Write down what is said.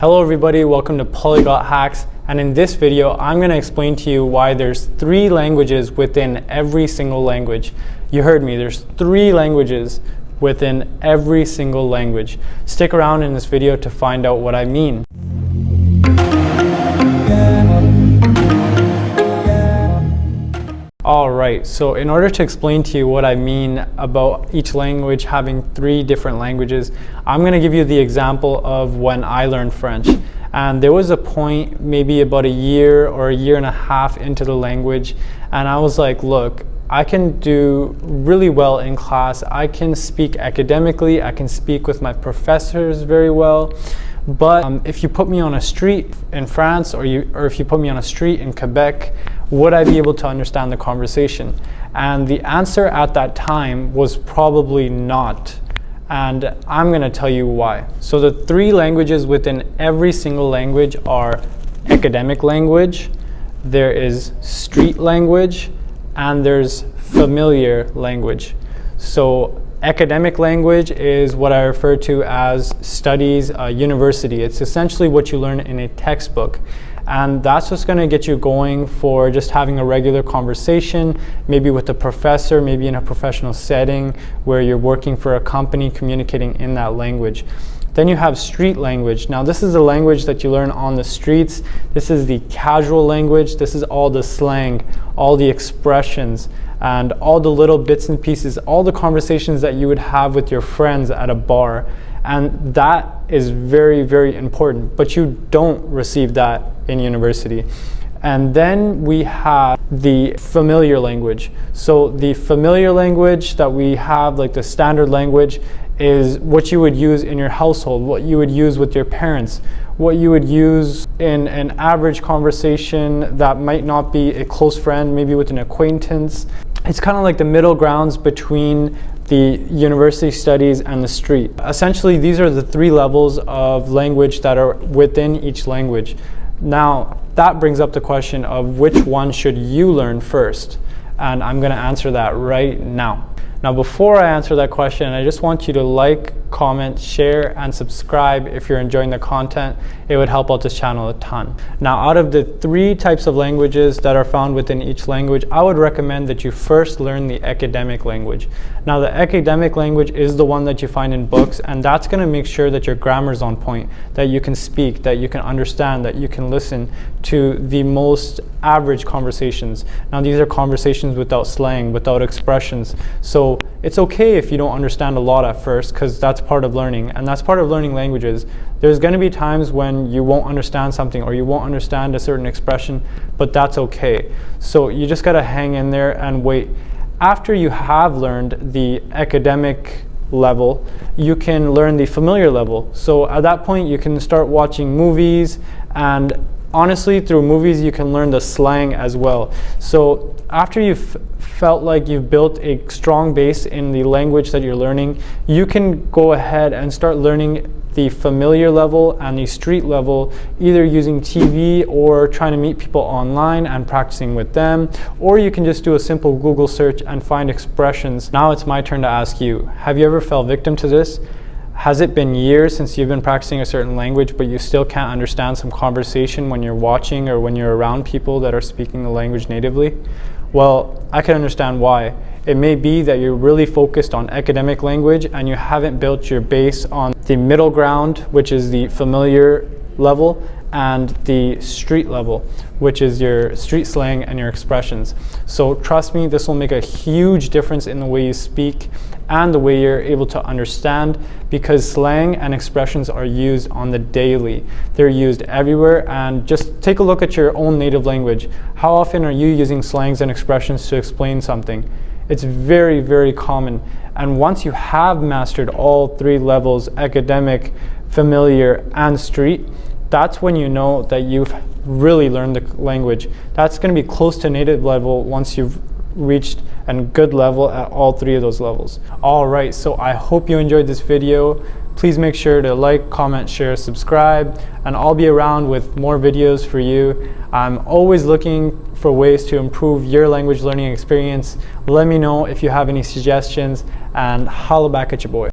Hello everybody, welcome to Polyglot Hacks, and in this video I'm going to explain to you why there's 3 languages within every single language. You heard me, there's 3 languages within every single language. Stick around in this video to find out what I mean. Alright, so in order to explain to you what I mean about each language having 3 different languages, I'm going to give you the example of when I learned French. And there was a point, maybe about a year or a year and a half into the language, and I was like, look, I can do really well in class, I can speak academically, I can speak with my professors very well, but if you put me on a street in France or if you put me on a street in Quebec, would I be able to understand the conversation? And the answer at that time was probably not. And I'm going to tell you why. So the 3 languages within every single language are academic language, there is street language, and there's familiar language. So academic language is what I refer to as studies university. It's essentially what you learn in a textbook. And that's what's going to get you going for just having a regular conversation, maybe with a professor, maybe in a professional setting where you're working for a company communicating in that language. Then you have street language. Now this is the language that you learn on the streets. This is the casual language. This is all the slang, all the expressions, and all the little bits and pieces, all the conversations that you would have with your friends at a bar. And that is very, very important, but you don't receive that in university. And then we have the familiar language. So the familiar language that we have, like the standard language, is what you would use in your household, what you would use with your parents, what you would use in an average conversation that might not be a close friend, maybe with an acquaintance. It's kind of like the middle grounds between the university studies and the street. Essentially, these are the 3 levels of language that are within each language. Now, that brings up the question of which one should you learn first? And I'm going to answer that right now. Now, before I answer that question, I just want you to like, comment, share, and subscribe if you're enjoying the content. It would help out this channel a ton. Now, out of the 3 types of languages that are found within each language, I would recommend that you first learn the academic language. Now, the academic language is the one that you find in books, and that's going to make sure that your grammar is on point, that you can speak, that you can understand, that you can listen to the most average conversations. Now, these are conversations without slang, without expressions. So it's okay if you don't understand a lot at first, because that's part of learning, and that's part of learning languages. There's going to be times when you won't understand something or you won't understand a certain expression, but that's okay. So you just got to hang in there and wait. After you have learned the academic level, you can learn the familiar level. So at that point, you can start watching movies, and honestly, through movies, you can learn the slang as well. So after you've felt like you've built a strong base in the language that you're learning, you can go ahead and start learning the familiar level and the street level, either using TV or trying to meet people online and practicing with them, or you can just do a simple Google search and find expressions. Now it's my turn to ask you, have you ever fell victim to this? Has it been years since you've been practicing a certain language, but you still can't understand some conversation when you're watching or when you're around people that are speaking the language natively? Well, I can understand why. It may be that you're really focused on academic language and you haven't built your base on the middle ground, which is the familiar level, and the street level, which is your street slang and your expressions. So trust me, this will make a huge difference in the way you speak and the way you're able to understand, because slang and expressions are used on the daily. They're used everywhere, and just take a look at your own native language. How often are you using slangs and expressions to explain something? It's very, very common. And once you have mastered all 3 levels, academic, familiar, and street, that's when you know that you've really learned the language. That's going to be close to native level once you've reached a good level at all 3 of those levels. Alright, so I hope you enjoyed this video. Please make sure to like, comment, share, subscribe, and I'll be around with more videos for you. I'm always looking for ways to improve your language learning experience. Let me know if you have any suggestions, and holla back at your boy.